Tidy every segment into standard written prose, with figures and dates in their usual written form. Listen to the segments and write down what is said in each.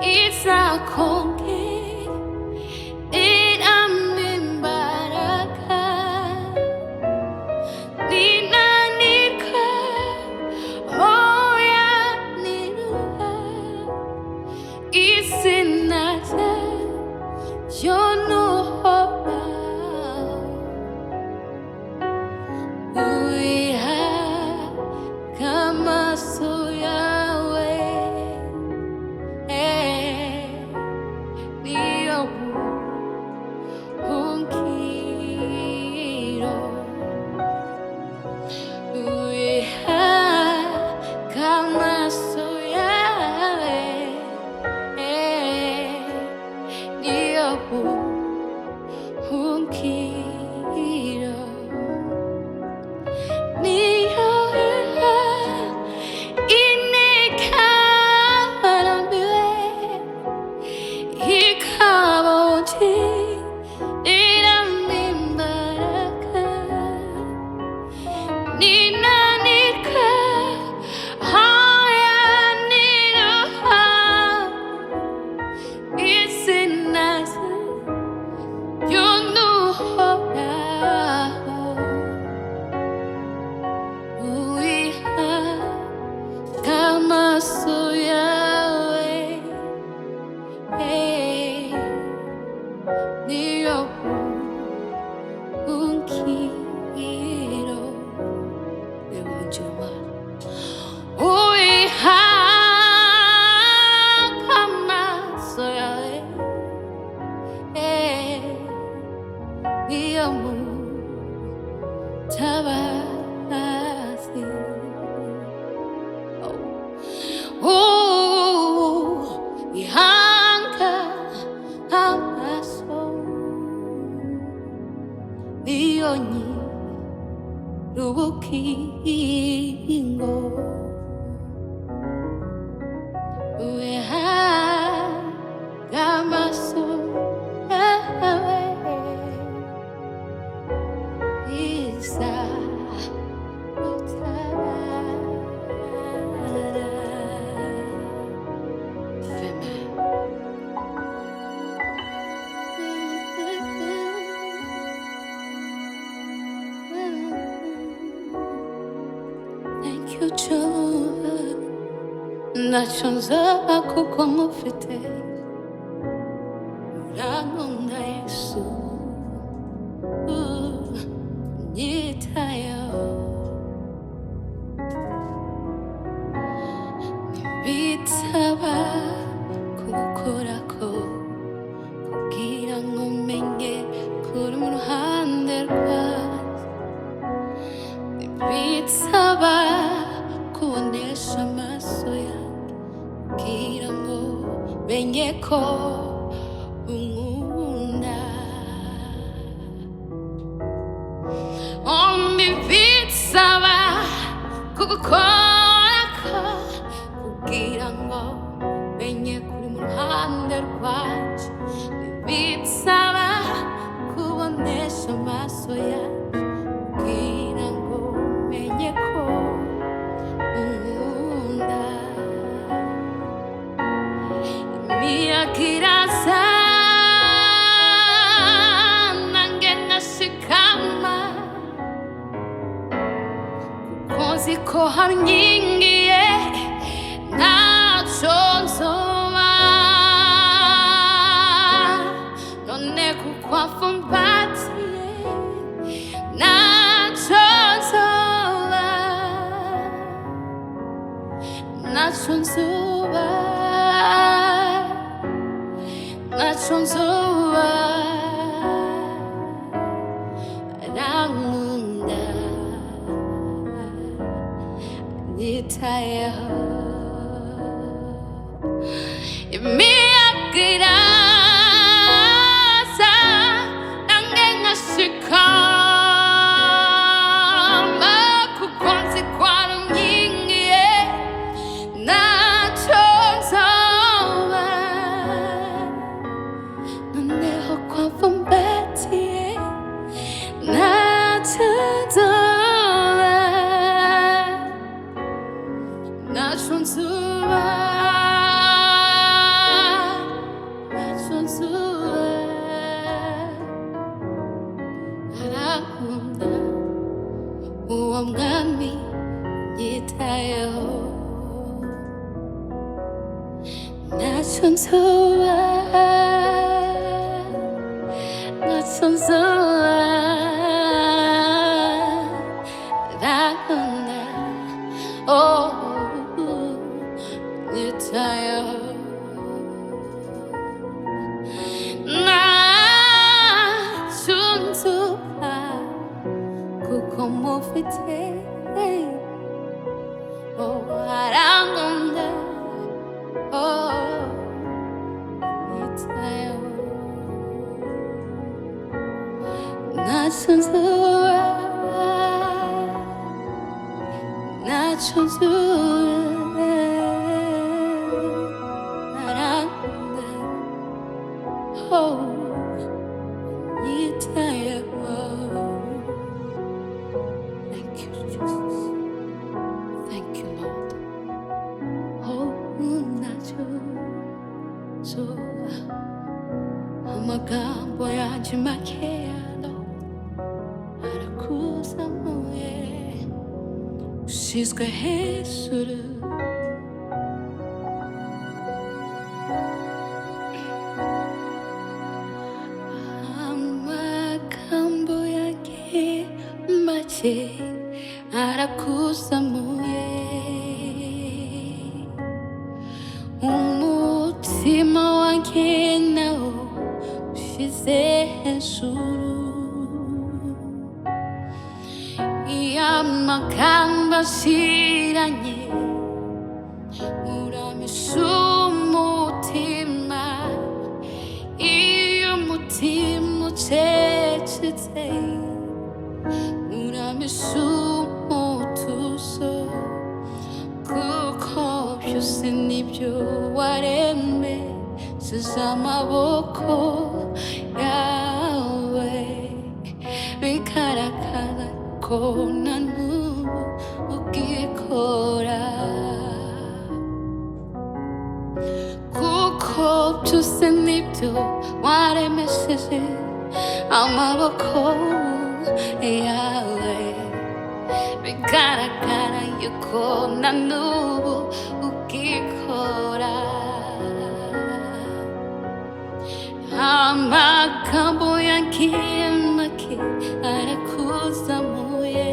izakonge iramimbaraga ninanirwa hoya niruha isinaza yonuhora uiha kamaso yawe niyo buhungiro uiha kamaso yawe niyo buhungiro niyo inekarambiwe ikabonje iramimbaraga ninanirwa hoya niruha isinaza yonuhoraho uiha kamaso yawe niyo buhungiro bebumunjuma uiha kamaso yawe niyo mutabazi ihanga amaso niyo nyirubukingo uhanga amaso yawe isa Thank you, Joe. Ntacyo nzoba kuko nkufite urankunda Yesu nyitayeho ntibitsaba kugukorako kugira ngo menye kuri mu ruhande rwawe ntibitsaba kubonesha amaso yanjye kugira ngo menye ko unkunda ntibitsaba kugukorako kugira ngo menye kuri mu ruhande rwacu ntibitsaba kubonesha amaso yanjye kugira ngo menye ko unkunda imiyaga iraza nanjye ngashikama kuko nzi ko hankingiye ntacyo nzoba none kuko amfumbatiye ntacyo nzoba ntacyo nzoba ntacyo nzoba arankunda nyitayeho imiyaga iraza nanjye nkashikama kuko nzi ko wankingiye ntacyo nzoba nzoba ntacyo nzoba ndakunda oh nyitayeho ntacyo nzoba kuko mufite oh arangunda oh nyitayeho ntacyo nzoba ntacyo nzoba arangunda oh nyitayeho. Thank you, Jesus. Thank you, Lord. Oh, ntacyo nzoba amagambo yanjye makeya Lord arakuzamuye ushyizwe hejuru amagambo yanjye make arakuzamuye umutima wanjye nawo ushyize hejuru y'amagambo ashiranye uramisha umutima iyo umutima ucecetse uramisha umutuzo kuko byose nibyo waremye size amaboko yawe bigaragara ko na n'ubu ugikora kuko byose nibyo waremesheje amaboko yawe bigaragara yuko na n'ubu ugikora amagambo yanjye make arakuzamuye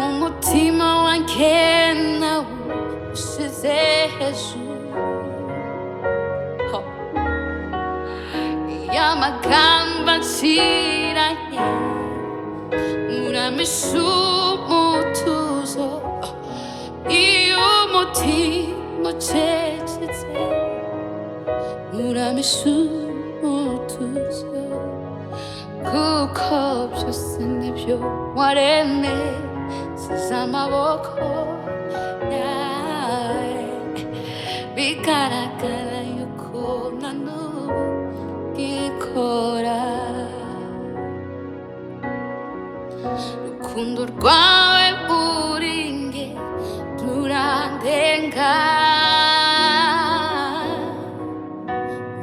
umutima wanjye nawo ushyize hejuru y'amagambo ashiranye uramisha umutuzo iyo umutima ucecetse uramisha umutuzo kuko byose nibyo waremye size amaboko yawe bigaragara yuko na n'ubu ugikora urukundo rwawe uri nge rurandenga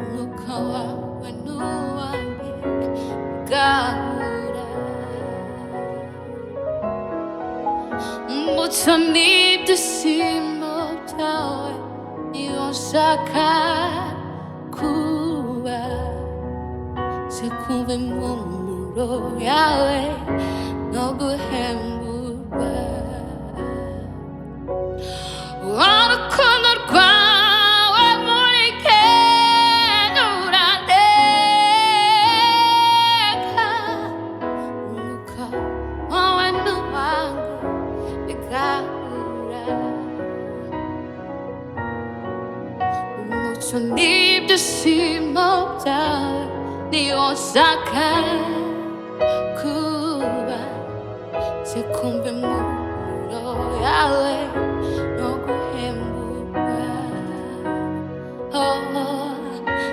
umwuka wawe n'uwanjye ugahura umuco n'ibyishimo byawe niyo nshaka kuba nje kumva impumuro yawe no guhemburwa urukundo rwawe muri ke rurandenga umwuka wawe n'uwanjye bigahura umuco n'ibyishimo byawe niyo nshaka kuba nje kumva impumuro yawe no guhemburwa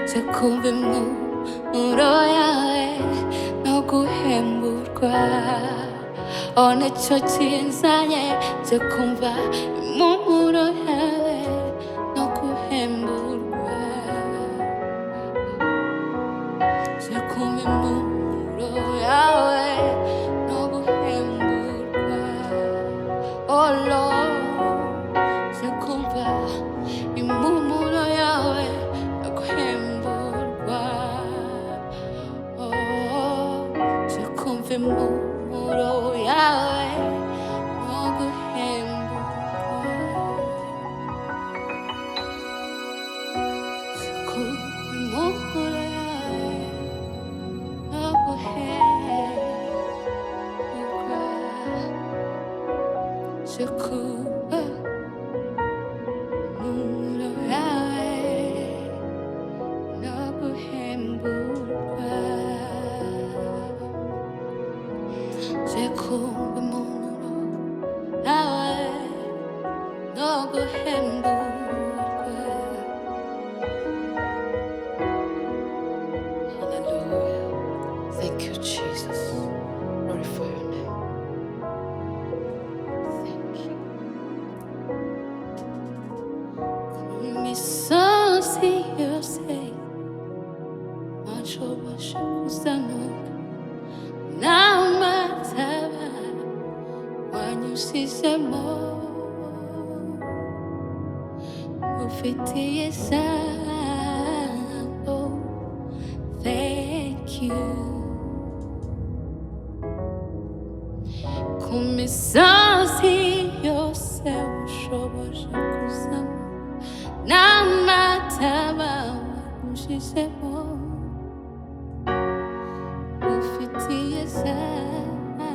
nje kumva impumuro yawe no guhemburwa nicyo kinzanye nje kumva impumuro yawe no guhemburwa nje kumva impumuro yawe no guhemburwa oh Lord nje kumva Hallelujah. Thank you, Jesus. Glorify your name. Thank you. Kumisozi yose washoboshe kuzamuka n'amataba wanyusizemo ufitiye ijambo. Thank you. Kumisozi yose washoboshe kuzamuka n'amataba wanyusizemo ufitiye ijambo.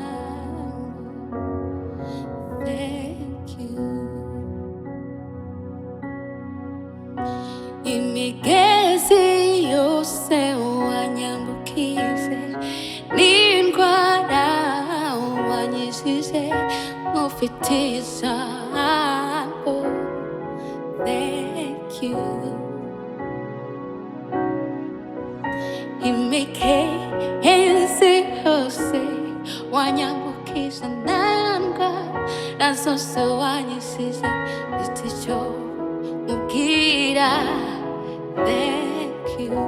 Thank you. Imigezi yose wanyambukije n'indwara wanyijije ufitiye ijambo. Thank you. Imigezi yose wanyambukije n'indwara zose wanyijije icyo ubwira. Thank you.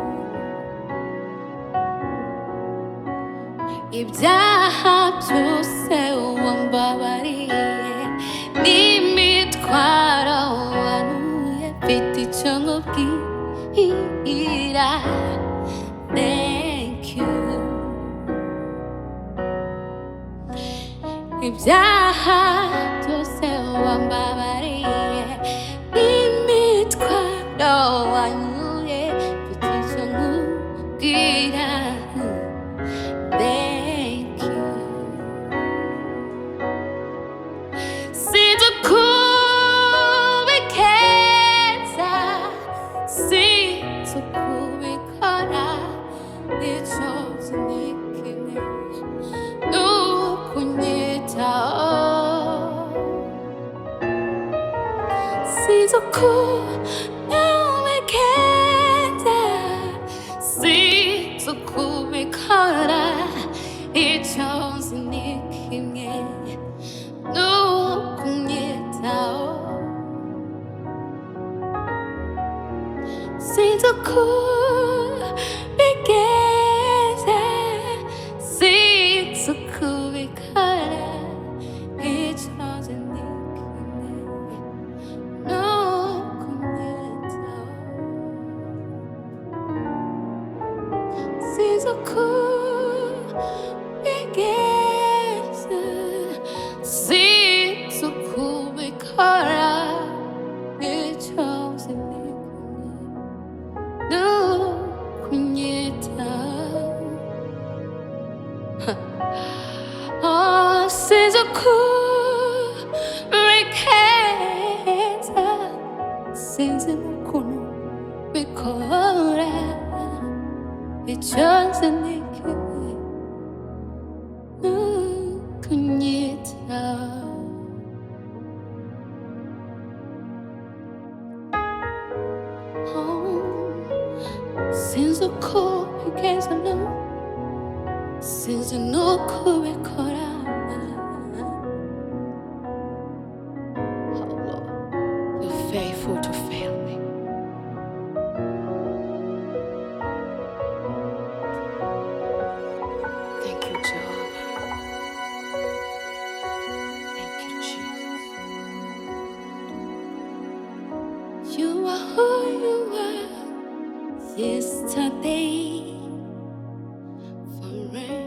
Ibyaha byose wambabariye n'imitwaro wanuye mfite icyo nkubwira. Thank you. Ibyaha byose wambabariye n'imitwaro wanuye mfite icyo nkubwira. Thank you. Sinzi ukubikeza, sinzi ukubikora, icyo nzi ni kimwe, ni ukunyitaho. Sinzi ukubikeza, sinzi ukubikora, icyo nzi ni kimwe, ni ukunyitaho. Sinzi ukubigeza, sinzi ukubikora, icyo nzi ni kimwe, ni ukunyitaho. Sinzi ukubigeza, sinzi ukubikora, icyo nzi ni kimwe, ni ukunyitaho. Oh, sinzi ukubikeza, sinzi n'ukuntu bikora, icyo nzi ni kimwe, ni ukunyitaho. Oh, sinzi ukubigeza, no, sinzi n'ukubikora. Oh Lord, you're faithful to fail me. Thank you, Jehovah. Thank you, Jesus. You are who you were yesterday, forever.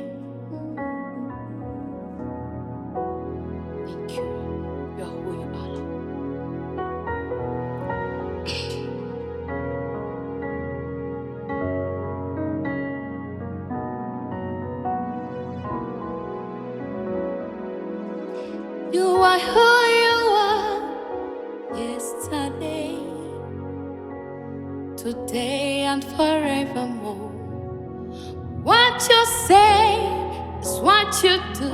Thank you. You are who you are, Lord. You are who you are yesterday, today and forevermore. What you say is what you do.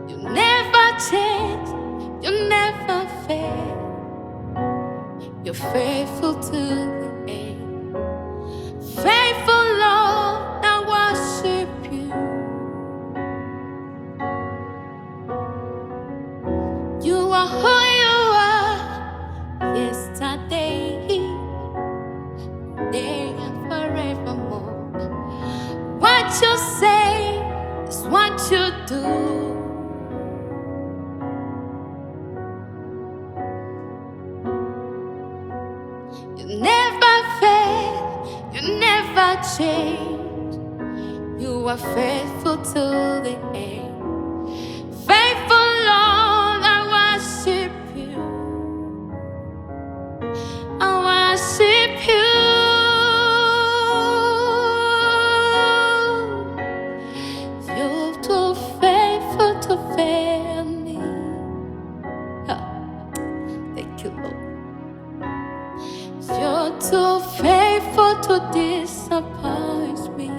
You change, you never fail. You're faithful to the end. Faithful Lord, I worship you. You are who you are, yesterday, today, and forevermore. What you say is what you do. You never fail, you never change. You are faithful to the end. Faithful Lord, I worship you. I worship you. You're too faithful to fail me. Thank you, Lord. You're too faithful to disappoint me.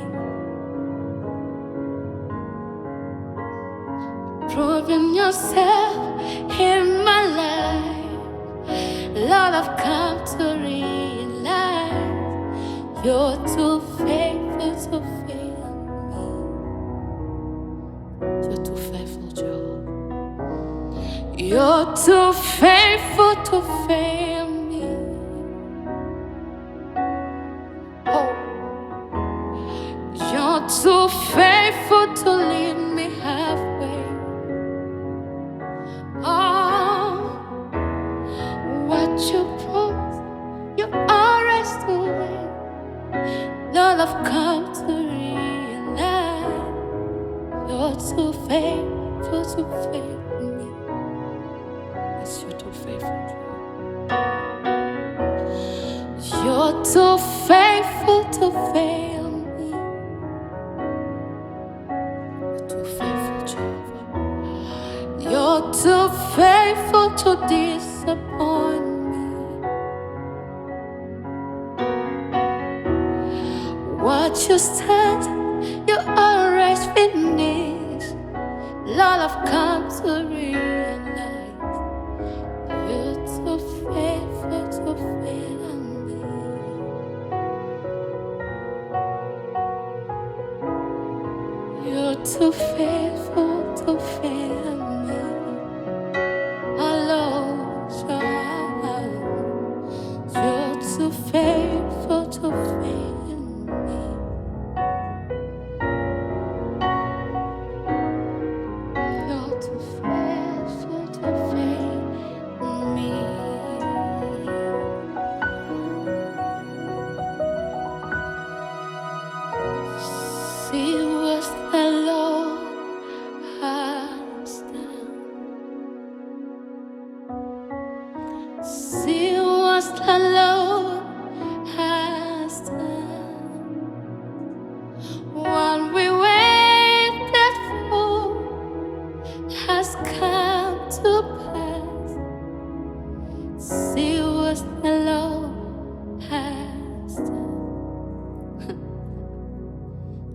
Proving yourself in my life, Lord, I've come to realize you're too faithful to fail me. You're too faithful, Joe. You're too faithful to fail me. Oh, you're too faithful to leave me halfway. Oh, what you promised, you always do it. Lord, I've come to realize you're too faithful to fail me. Yes, you're too faithful. You're too faithful to fail me. You're too faithful, Jehovah. You're too faithful to disappoint me. What you start, you always finish. Lord, I've come to realize you're too faithful to fail me. You're too faithful to fail me. You're too faithful to fail me. You're too faithful to fail me. See what the Lord has done. See what the Lord has done. What we waited for has come to pass. See what the Lord has done.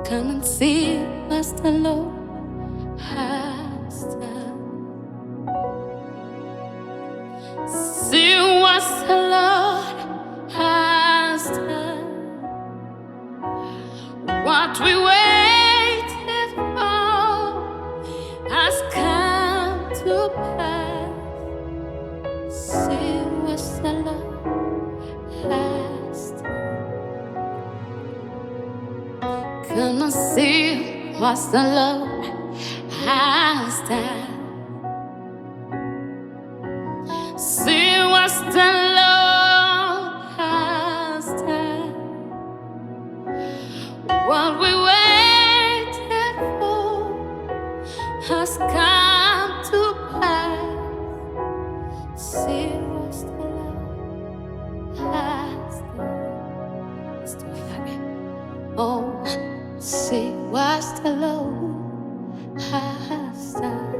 Come and see what the Lord has done. See what the Lord has done. What we waited for has come to pass. See what the Lord has done. Gonna see what the Lord has done. See what the Lord has done. What we waited for has come to pass. See what the Lord has done. Let's do it again. Oh, see what the Lord has done.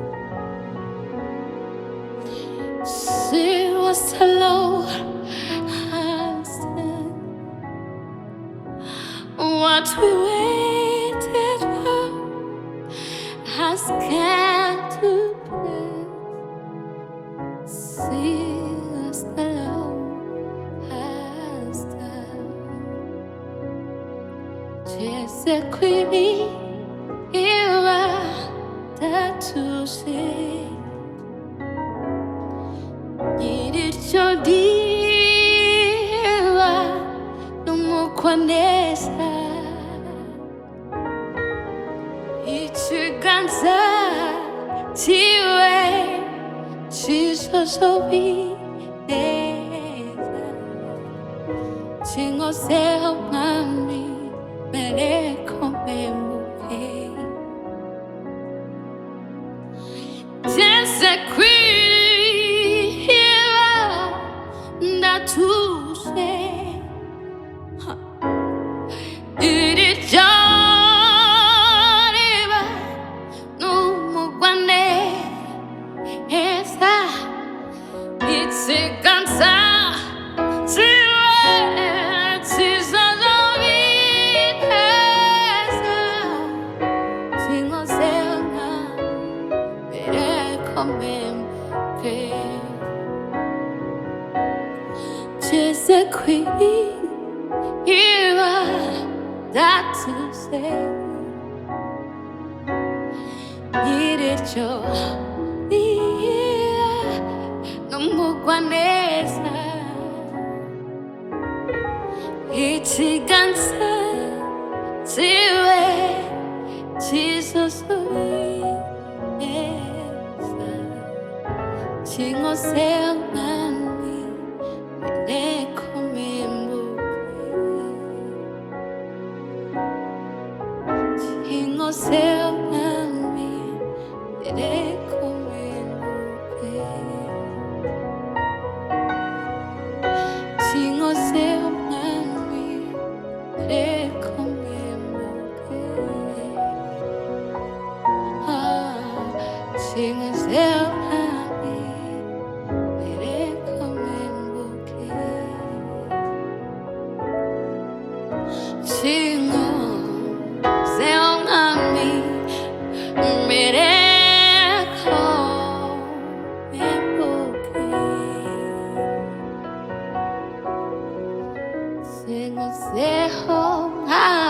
See what the Lord has done. What we waited for has come to pass. kwiriwa datuse nyir'iryo riba n'umugwaneza ikiganza ciwe cizosobineza cinkozeho mwami mereko mpemuke jese kwiriwa ndatuse iriryo riba n'umugwaneza ikiganza ciwe cizozobineza cinkozeho mereko mpemuke jese kwiriwa datuse nyir'iryo riba n'umugwaneza ikiganza ciwe cizosobineza cinkozeho mwami mereko mpemuke cinkozeho mwami mereko mpemuke cinkozeho mwami mereko mpemuke cinkozeho mwami mereko mpemuke cinkozeho mwami mereko mpemuke cinkozeho mwami